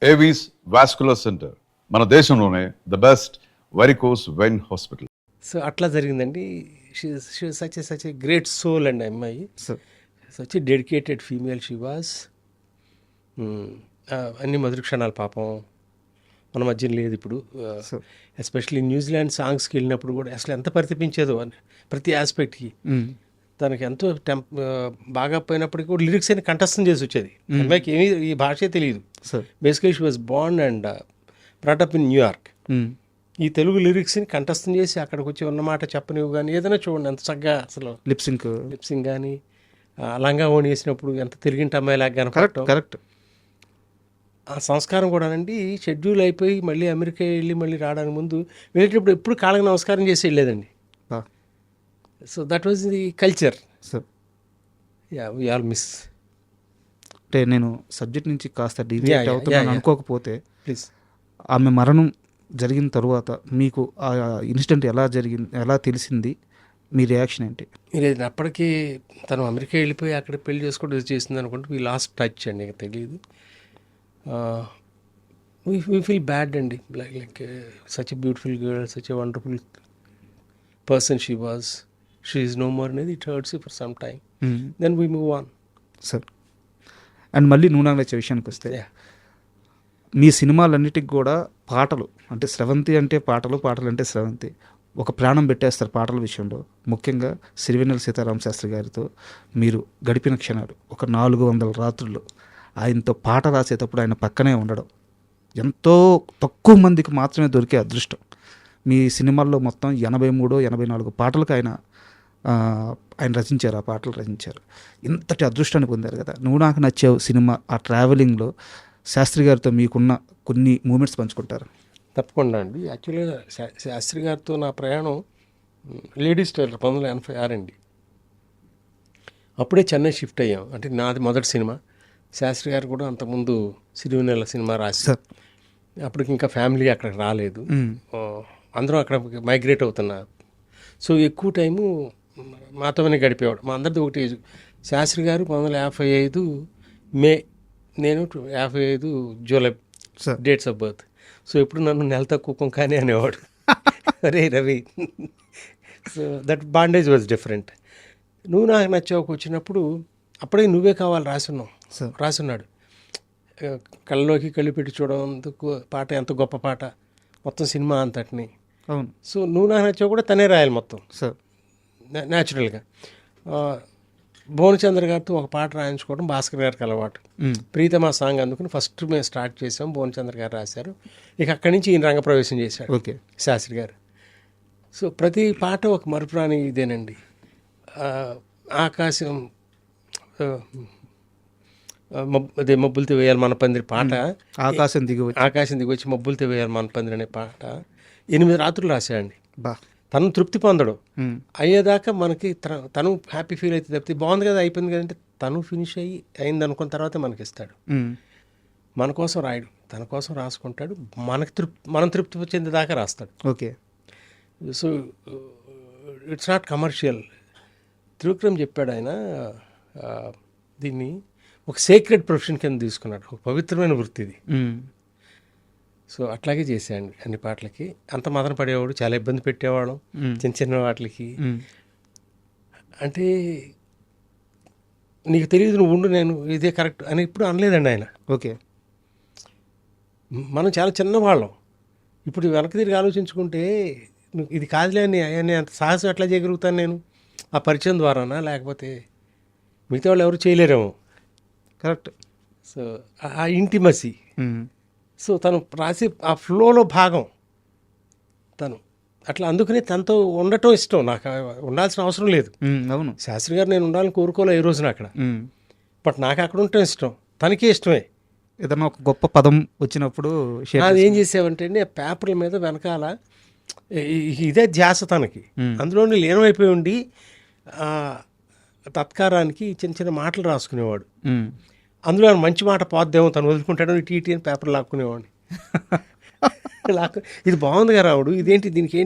Avis vascular centre, మన దేశంలోనే the best varicose vein hospital. So అట్లా జరిగిందండి. సచ్ ఏ గ్రేట్ సోల్ అండి అమ్మాయి. Such a dedicated female she was. అన్ని మధుర క్షణాలు పాపం మన మధ్య లేదు ఇప్పుడు. ఎస్పెషల్లీ న్యూజిలాండ్ సాంగ్స్కి వెళ్ళినప్పుడు కూడా అసలు ఎంత పరితపించేదో అని ప్రతి ఆస్పెక్ట్కి. తనకి ఎంతో బాగా పోయినప్పటికీ కూడా లిరిక్స్ అని కంఠస్థం చేసి వచ్చేది. అమ్మాయికి ఏమీ ఈ భాషే తెలియదు. Basically she was Born and brought up in New York. ఈ తెలుగు లిరిక్స్ని కంఠస్థం చేసి అక్కడికి వచ్చి ఉన్నమాట చెప్పనివ్వు కానీ ఏదైనా చూడండి ఎంత చక్కగా అసలు లిప్సింగ్ కానీ లంగా ఓణి వేసినప్పుడు ఎంత తిరిగింటి అమ్మాయిలాగా కనపడటం. కరెక్ట్. ఆ సంస్కారం కూడానండి. షెడ్యూల్ అయిపోయి మళ్ళీ అమెరికా వెళ్ళి మళ్ళీ రావడానికి ముందు వెళ్ళేటప్పుడు ఎప్పుడు కాళ్ళకి నమస్కారం చేసి వెళ్ళేదండి. So that was the culture. We all miss. అంటే నేను సబ్జెక్ట్ నుంచి కాస్త డీవియేట్ అవుతున్నాను అనుకోకపోతే, ప్లీజ్, ఆమె మరణం జరిగిన తర్వాత మీకు ఆ ఇన్సిడెంట్ ఎలా తెలిసింది, మీ రియాక్షన్ ఏంటి? లేదు, అప్పటికి తను అమెరికా వెళ్ళిపోయి అక్కడ పెళ్లి చేసుకోవడం చేసింది అనుకుంటే వీ లాస్ట్ టచ్ అండి. ఇక తెలియదు. వీ ఫీల్ బ్యాడ్ అండి. Like such a beautiful girl, such a wonderful person she was. She is no more అనేది it hurts for some time. Then we move on. Sir, and మళ్ళీ నూనె విషయానికి వస్తే, మీ సినిమాలన్నిటికి కూడా పాటలు అంటే స్రవంతి అంటే పాటలు, పాటలు అంటే స్రవంతి, ఒక ప్రాణం పెట్టేస్తారు పాటల విషయంలో. ముఖ్యంగా సిరివెన్నెల సీతారామ శాస్త్రి గారితో మీరు గడిపిన క్షణాలు, ఒక 400 రాత్రులు ఆయనతో పాట రాసేటప్పుడు ఆయన పక్కనే ఉండడం ఎంతో తక్కువ మందికి మాత్రమే దొరికే అదృష్టం. మీ సినిమాల్లో మొత్తం 83-84 పాటలకు ఆయన రచించారు, ఆ పాటలు రచించారు. ఇంతటి అదృష్టాన్ని పొందారు కదా. నువ్వు నాకు నచ్చావు సినిమా, ఆ ట్రావెలింగ్లో శాస్త్రి గారితో మీకున్న కొన్ని మూమెంట్స్ పంచుకుంటారు? తప్పకుండా అండి. యాక్చువల్గా శాస్త్రి గారితో నా ప్రయాణం లేడీస్ టైలర్ 1986 అండి. అప్పుడే చెన్నై షిఫ్ట్ అయ్యాం. అంటే నాది మొదటి సినిమా. శాస్త్రి గారు కూడా అంతకుముందు సిరివెన్నెల సినిమా రాశారు. అప్పటికి ఇంకా ఫ్యామిలీ అక్కడికి రాలేదు. అందరం అక్కడ మైగ్రేట్ అవుతున్నారు. సో ఎక్కువ టైము మాతోనే గడిపేవాడు. మా అందరిది ఒకటి ఏజ్. శాస్త్రి గారు 1955 మే, నేను 55 July dates of birth. So ఎప్పుడు నన్ను నెల తక్కువ కానీ అనేవాడు. అరే Ravi. So that bondage was different. నువ్వు నాకు నచ్చావుకు వచ్చినప్పుడు అప్పుడే నువ్వే కావాలి రాసున్నాడు. కళ్ళలోకి కళ్ళు పెట్టి చూడడందుకు పాట ఎంత గొప్ప పాట, మొత్తం సినిమా అంతటిని. అవును. సో నువ్వు నాకు నచ్చావు కూడా తనే రాయాలి మొత్తం న్యాచురల్గా. భువనచంద్ర గారితో ఒక పాట రాయించుకోవడం భాస్కర్ గారికి అలవాటు. ప్రీతమా సాంగ్ అందుకుని ఫస్ట్ మేము స్టార్ట్ చేసాం. భువనచంద్ర గారు రాశారు. ఇక అక్కడి నుంచి ఈయన రంగప్రవేశం చేశాడు. ఓకే, శాస్త్రి గారు. సో ప్రతి పాట ఒక మరుపురాని ఇదేనండి. ఆకాశం అదే మబ్బులతో వేయాలి మన పందిరి పాట, ఆకాశం దిగి వచ్చి మబ్బులతో వేయాలి మన పందిరి అనే పాట 8 రాత్రులు రాశాడండి. తను తృప్తి పొందడం అయ్యేదాకా మనకి తను హ్యాపీ ఫీల్ అయితే తప్పితే బాగుంది కదా అయిపోయింది కదంటే తను ఫినిష్ అయింది అనుకున్న తర్వాత మనకి ఇస్తాడు. మన కోసం రాయడు, తన కోసం రాసుకుంటాడు. మనం తృప్తి చెందేదాకా రాస్తాడు. Okay. So it's not commercial. Trivikram చెప్పాడు ఆయన, దీన్ని ఒక సేక్రెడ్ ప్రొఫెషన్ కింద తీసుకున్నాడు, ఒక పవిత్రమైన వృత్తి ఇది. సో అట్లాగే చేశాడు అన్ని పాటలకి. అంత మదన పడేవాడు, చాలా ఇబ్బంది పెట్టేవాడు చిన్న చిన్న వాటికి. అంటే నీకు తెలియదు, నువ్వు ఉండు, నేను ఇదే కరెక్ట్ అని ఇప్పుడు అనలేదండి ఆయన. ఓకే. మనం చాలా చిన్నవాళ్ళం. ఇప్పుడు వెనక్కి తిరిగి ఆలోచించుకుంటే ఇది కాదులే అని అంత సాహసం ఎట్లా చేయగలుగుతాను నేను? ఆ పరిచయం ద్వారానా, లేకపోతే మిగతా వాళ్ళు ఎవరు చేయలేరేమో. కరెక్ట్. సో ఆ ఇంటిమసీ. సో తను రాసి ఆ ఫ్లోలో భాగం తను అట్లా. అందుకని తనతో ఉండటం ఇష్టం. నాకు ఉండాల్సిన అవసరం లేదు. అవును, శాస్త్రి గారు నేను ఉండాలని కోరుకోలే ఈ రోజున అక్కడ. బట్ నాకు అక్కడ ఉండటం ఇష్టం, తనకి ఇష్టమే. ఏదన్నా ఒక గొప్ప పదం వచ్చినప్పుడు అది ఏం చేసావంటే అండి, ఆ పేపర్ల మీద వెనకాల ఇదే ధ్యాస తనకి. అందులోనే లీనమైపోయి ఉండి తత్కారానికి చిన్న చిన్న మాటలు రాసుకునేవాడు. అందులో మంచి మాట పోద్దేమో తను వదులుకుంటాడు, టీటీ అని పేపర్ లాక్కునేవాడిని. ఇది బాగుందిగా రావుడు, ఇదేంటి, దీనికి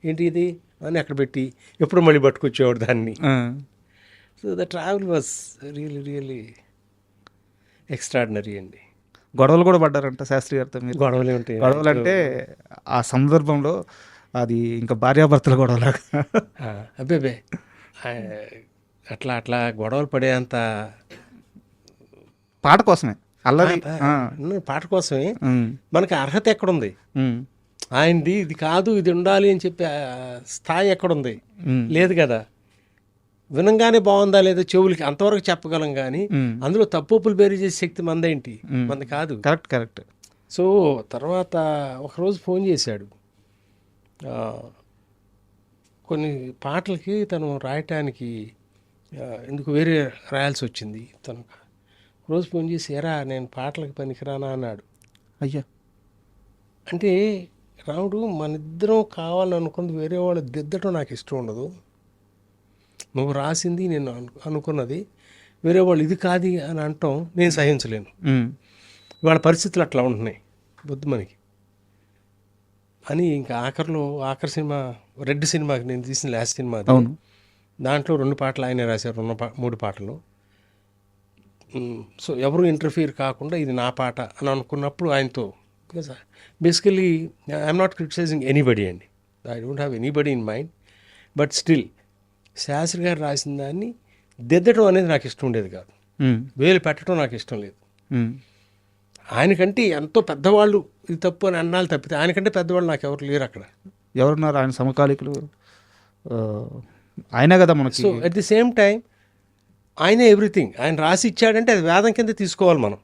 ఏంటి ఇది అని అక్కడ పెట్టి ఎప్పుడు మళ్ళీ పట్టుకొచ్చేవాడు దాన్ని. So the travel was really extraordinary అండి. గొడవలు కూడా పడ్డారంట శాస్త్రి గారితో మీరు? గొడవలు ఉంటాయి. గొడవలు అంటే ఆ సందర్భంలో అది ఇంకా భార్యాభర్తల గొడవలాగా. అబ్బే అట్లా అట్లా గొడవలు పడేంత పాట కోసమే అల్లరి. పాట కోసమే మనకి అర్హత ఎక్కడుంది? ఆయనది ఇది కాదు ఇది ఉండాలి అని చెప్పి స్థాయి ఎక్కడుంది? లేదు కదా. వినంగానే బాగుందా లేదా చెవులకి అంతవరకు చెప్పగలం కానీ అందులో తప్పులు బేరీ చేసే శక్తి మందేంటి? మంది కాదు. Correct correct. సో తర్వాత ఒకరోజు ఫోన్ చేశాడు. కొన్ని పాటలకి తను రాయటానికి ఎందుకు వేరే రాయాల్సి వచ్చింది. తను రోజు ఫోన్ చేసి ఎరా నేను పాటలకు పనికిరానా అన్నాడు. అయ్యా, అంటే రాముడు మన ఇద్దరం కావాలనుకున్నది వేరే వాళ్ళు దిద్దటం నాకు ఇష్టం ఉండదు. నువ్వు రాసింది నేను అనుకున్నది వేరే వాళ్ళు ఇది కాదు అని అనటం నేను సహించలేను. ఇవాళ పరిస్థితులు అట్లా ఉంటున్నాయి బొద్దు మనకి అని. ఇంకా ఆఖరి సినిమా రెడ్ సినిమాకి నేను తీసిన లాస్ట్ సినిమా అవును. దాంట్లో 2 పాటలు ఆయనే రాశారు, 3 పాటలు. సో ఎవరు ఇంటర్ఫియర్ కాకుండా ఇది నా పాట అని అనుకున్నప్పుడు ఆయనతో, because basically I'm not criticising anybody అండి, I don't have anybody in mind, but still Sastri గారు రాసిన దాన్ని దిద్దటం అనేది నాకు ఇష్టం ఉండేది కాదు. వేలు పెట్టడం నాకు ఇష్టం లేదు. ఆయనకంటే ఎంతో పెద్దవాళ్ళు ఇది తప్పు అని అన్నాళ్ళు తప్పితే ఆయనకంటే పెద్దవాళ్ళు నాకు ఎవరు లేరు అక్కడ. ఎవరున్నారు ఆయన సమకాలికులు? ఆయనే కదా మనకి. So at the same time ఆయనే ఎవ్రీథింగ్. ఆయన రాసి ఇచ్చాడంటే అది వేదం కింద తీసుకోవాలి మనం.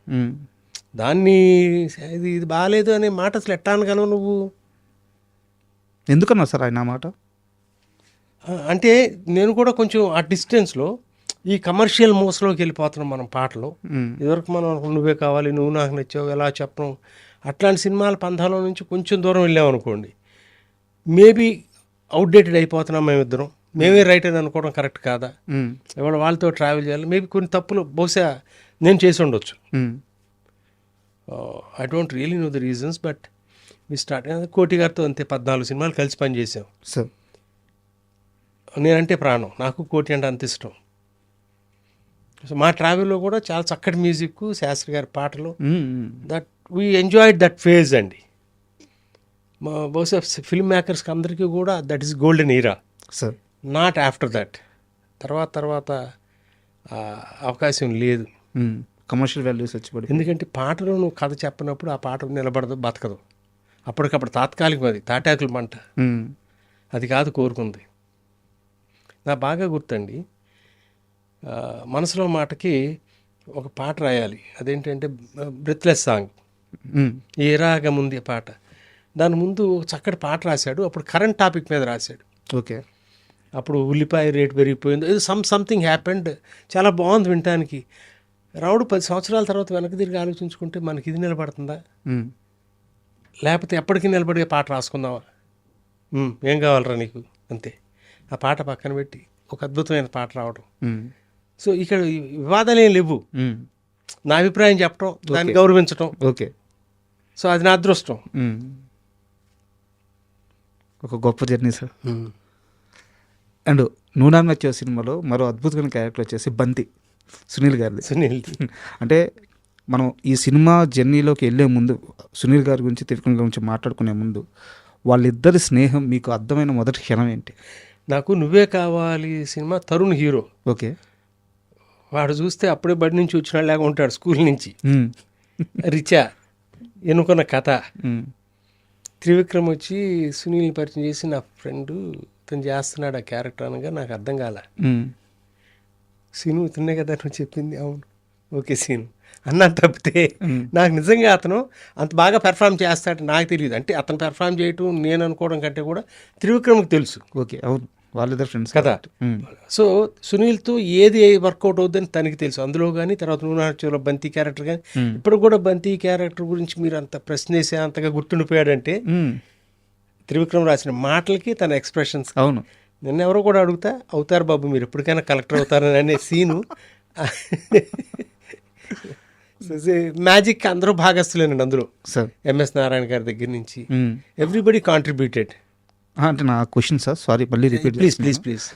దాన్ని ఇది బాగాలేదు అనే మాట అసలు ఎట్టా అనగలవు నువ్వు? ఎందుకన్నా సార్ ఆయన మాట? అంటే నేను కూడా కొంచెం ఆ డిస్టెన్స్లో ఈ కమర్షియల్ మోసలోకి వెళ్ళిపోతున్నాం మనం పాటలు. ఇదివరకు మనం నువ్వే కావాలి, నువ్వు నాకు నచ్చావు, ఎలా చెప్పడం, అట్లాంటి సినిమాల పంథాలో నుంచి కొంచెం దూరం వెళ్ళామనుకోండి మేబీ అవుట్డేటెడ్ అయిపోతున్నాం మేమిద్దరం. మేమే రైట్ అని అనుకోవడం కరెక్ట్ కాదా? ఇవాళ వాళ్ళతో ట్రావెల్ చేయాలి. మేబీ కొన్ని తప్పులు బహుశా నేను చేసి ఉండొచ్చు. I don't really know the reasons, but we start. Koti గారితో అంతే 14 సినిమాలు కలిసి పనిచేసాం. సార్ నేనంటే ప్రాణం, నాకు కోటి అంటే అంత ఇష్టం. సో మా ట్రావెల్లో కూడా చాలా చక్కటి మ్యూజిక్, శాస్త్రి గారి పాటలు, that we enjoyed that phase అండి. బహుశా ఫిల్మ్ మేకర్స్కి అందరికీ కూడా that is golden era. Sir not after that. తర్వాత అవకాశం లేదు. కమర్షియల్ వాల్యూస్ వచ్చి పడి. ఎందుకంటే పాటలో నువ్వు కథ చెప్పినప్పుడు ఆ పాట నిలబడదు, బతకదు. అప్పటికప్పుడు తాత్కాలికం, అది తాటాకుల మంట. అది కాదు కోరుకుంది. నాకు బాగా గుర్తండి, మనసులో మాటకి ఒక పాట రాయాలి. అదేంటంటే బ్రెత్లెస్ సాంగ్, ఏ రాగం ఉంది ఆ పాట. దాని ముందు చక్కటి పాట రాశాడు. అప్పుడు కరెంట్ టాపిక్ మీద రాశాడు. ఓకే. అప్పుడు ఉల్లిపాయ రేటు పెరిగిపోయింది, ఇది సంథింగ్ హ్యాపెండ్. చాలా బాగుంది వినటానికి. రావుడు 10 సంవత్సరాల తర్వాత వెనక్కి తిరిగి ఆలోచించుకుంటే మనకి ఇది నిలబడుతుందా, లేకపోతే ఎప్పటికీ నిలబడే పాట రాసుకుందామా? ఏం కావాలరా నీకు, అంతే. ఆ పాట పక్కన పెట్టి ఒక అద్భుతమైన పాట రావడం. సో ఇక్కడ వివాదాలు ఏం లేవు. నా అభిప్రాయం చెప్పడం, దాన్ని గౌరవించడం. ఓకే. సో అది నా అదృష్టం. ఒక గొప్ప జర్నీ సార్. అండ్ నూనాన్ వచ్చే సినిమాలో మరో అద్భుతమైన క్యారెక్టర్ వచ్చేసి బంతి, సునీల్ గారిది. సునీల్ అంటే మనం ఈ సినిమా జర్నీలోకి వెళ్ళే ముందు సునీల్ గారి గురించి, త్రివిక్రమ్ గురించి మాట్లాడుకునే ముందు వాళ్ళిద్దరి స్నేహం మీకు అర్థమైన మొదటి క్షణం ఏంటి? నాకు నువ్వే కావాలి సినిమా, తరుణ్ హీరో. ఓకే. వాడు చూస్తే అప్పుడే బడి నుంచి వచ్చినలాగా ఉంటాడు, స్కూల్ నుంచి. రిచా, ఎన్నుకున్న కథ. త్రివిక్రమ్ వచ్చి సునీల్ని పరిచయం చేసి నా ఫ్రెండు ఇతను చేస్తున్నాడు ఆ క్యారెక్టర్ అనగా నాకు అర్థం కాల. సీను ఇతనే కదా నువ్వు చెప్పింది, అవును ఓకే సీను అన్నా తప్పితే నాకు నిజంగా అతను అంత బాగా పెర్ఫామ్ చేస్తాడు నాకు తెలియదు. అంటే అతను పెర్ఫామ్ చేయటం నేను అనుకోవడం కంటే కూడా త్రివిక్రమ్కి తెలుసు. ఓకే, అవును, వాళ్ళిద్దరు ఫ్రెండ్స్ కదా. సో సునీల్తో ఏది వర్కౌట్ అవుద్దని తనకి తెలుసు. అందులో కానీ తర్వాత నూనె బంతి క్యారెక్టర్ కానీ, ఇప్పుడు కూడా బంతి క్యారెక్టర్ గురించి మీరు అంత ప్రశ్న వేసే అంతగా గుర్తుండిపోయాడంటే త్రివిక్రమ్ రాసిన మాటలకి తన ఎక్స్ప్రెషన్స్. అవును. నిన్న ఎవరో కూడా అడుగుతా, అవుతారు బాబు మీరు ఎప్పటికైనా కలెక్టర్ అవుతారని అనే సీను మ్యాజిక్ అందరూ భాగస్తులేనండి అందులో. సార్ ఎంఎస్ నారాయణ గారి దగ్గర నుంచి ఎవ్రీబడి కాంట్రిబ్యూటెడ్. అంటే నా క్వశ్చన్ సార్, సారీ మళ్ళీ రిపీట్ ప్లీజ్.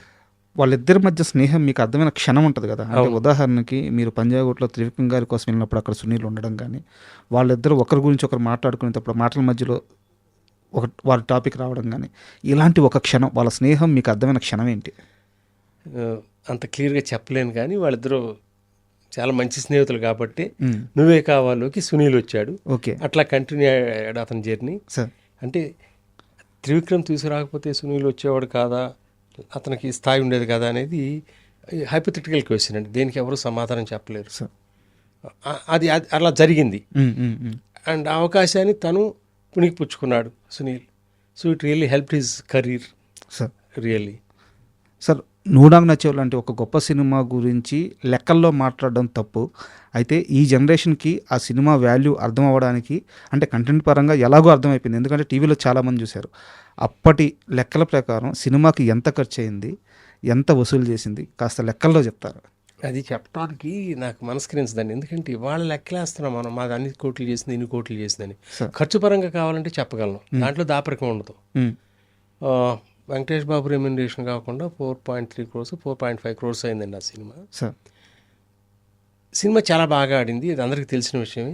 వాళ్ళిద్దరి మధ్య స్నేహం మీకు అర్థమైన క్షణం ఉంటుంది కదా, అంటే ఉదాహరణకి మీరు పంజాగుట్లో త్రివిక్రమ్ గారి కోసం వెళ్ళినప్పుడు అక్కడ సునీల్ ఉండడం కానీ, వాళ్ళిద్దరు ఒకరి గురించి ఒకరు మాట్లాడుకునేటప్పుడు మాటల మధ్యలో వారి టాపిక్ రావడం కానీ, ఇలాంటి ఒక క్షణం వాళ్ళ స్నేహం మీకు అర్థమైన క్షణం ఏంటి? అంత క్లియర్గా చెప్పలేను కానీ వాళ్ళిద్దరూ చాలా మంచి స్నేహితులు కాబట్టి నువ్వే కావాలోకి సునీల్ వచ్చాడు. ఓకే, అట్లా కంటిన్యూ అయ్యాడు అతని జర్నీ. సార్ అంటే త్రివిక్రమ్ తీసుకురాకపోతే సునీల్ వచ్చేవాడు కాదా, అతనికి స్థాయి ఉండేది కదా అనేది హైపోథెటికల్ క్వశ్చన్ అండి. దేనికి ఎవరు సమాధానం చెప్పలేరు. సార్ అది అలా జరిగింది. అండ్ ఆ అవకాశాన్ని తను పుణికిపుచ్చుకున్నాడు Sunil. So it really help his career sir. Really. Sir, నూడాంగ్ నచ్చేవ్ లాంటి ఒక గొప్ప సినిమా గురించి లెక్కల్లో మాట్లాడడం తప్పు. అయితే ఈ జనరేషన్కి ఆ సినిమా వాల్యూ అర్థం అవ్వడానికి, అంటే కంటెంట్ పరంగా ఎలాగో అర్థమైపోయింది, ఎందుకంటే టీవీలో చాలామంది చూశారు. అప్పటి లెక్కల ప్రకారం సినిమాకి ఎంత ఖర్చు అయింది, ఎంత వసూలు చేసింది, కాస్త లెక్కల్లో చెప్తారు? అది చెప్పడానికి నాకు మనస్కరించదండి. ఎందుకంటే ఇవాళ లెక్కలేస్తున్నాం మనం, మాది అన్ని కోట్లు చేసింది, ఇన్ని కోట్లు చేసిందని. ఖర్చు పరంగా కావాలంటే చెప్పగలను, దాంట్లో దాపరికం ఉండదు. వెంకటేష్ బాబు రెమ్యునరేషన్ కాకుండా 4.3 crores 4.5 crores అయిందండి ఆ సినిమా. సినిమా చాలా బాగా ఆడింది, ఇది అందరికీ తెలిసిన విషయమే.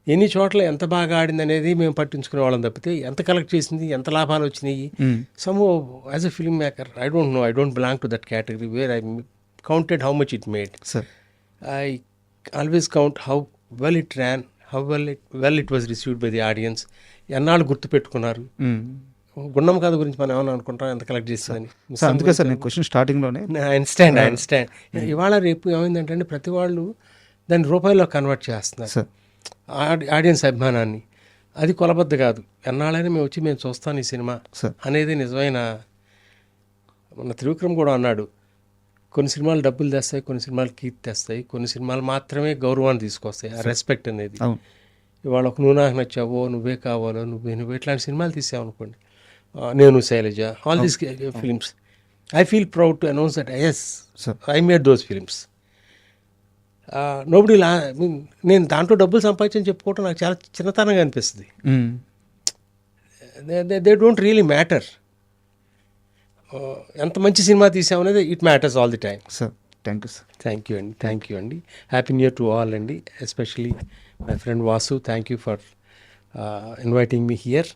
ఎన్ని చోట్ల ఎంత బాగా ఆడింది అనేది మేము పట్టించుకునే వాళ్ళం తప్పితే ఎంత కలెక్ట్ చేసింది, ఎంత లాభాలు వచ్చినాయి, some as a film maker I don't know, I don't belong to that category where I counted how much it made. I always count how well it ran, how well it was received by the audience, ఎన్నాళ్ళు గుర్తుపెట్టుకున్నారు. గుండం కథ గురించి మనం ఏమన్నా అనుకుంటాం ఎంత collect చేస్తుందని. అందుకే సార్ నేను క్వశ్చన్ స్టార్టింగ్లోనే ఐ అండర్స్టాండ్. ఇవాళ రేపు ఏమైందంటే ప్రతి వాళ్ళు దాన్ని రూపాయల్లో కన్వర్ట్ చేస్తున్నారు ఆడియన్స్ అభిమానాన్ని. అది కొలబద్ద కాదు. ఎన్నాళ్ళైనా మేము వచ్చి మేము చూస్తాను ఈ సినిమా అనేది నిజమైన. మన త్రివిక్రమ్ కూడా అన్నాడు, కొన్ని సినిమాలు డబ్బులు తెస్తాయి, కొన్ని సినిమాలు కీర్తి తెస్తాయి, కొన్ని సినిమాలు మాత్రమే గౌరవాన్ని తీసుకొస్తాయి, ఆ రెస్పెక్ట్ అనేది. ఇవాళ ఒక నువ్వు నాకు నచ్చావో, నువ్వే కావాలో, నువ్వు ఇట్లాంటి సినిమాలు తీసావనుకోండి, Nenu Sailaja, all these films, I feel proud to announce that yes I made those films. Nobody నేను దాంట్లో డబ్బులు సంపాదించని చెప్పుకోవటం నాకు చాలా చిన్నతనంగా అనిపిస్తుంది. They don't really matter. ఎంత మంచి సినిమా తీసామనేది it matters all the time. Sir thank you sir. Thank you అండి. Happy new year to all అండి, especially my friend Vasu. Thank you for inviting me here,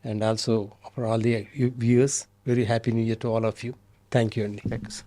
and also for all the viewers, very happy new year to all of you. Thank you, Andy. Thank you, sir.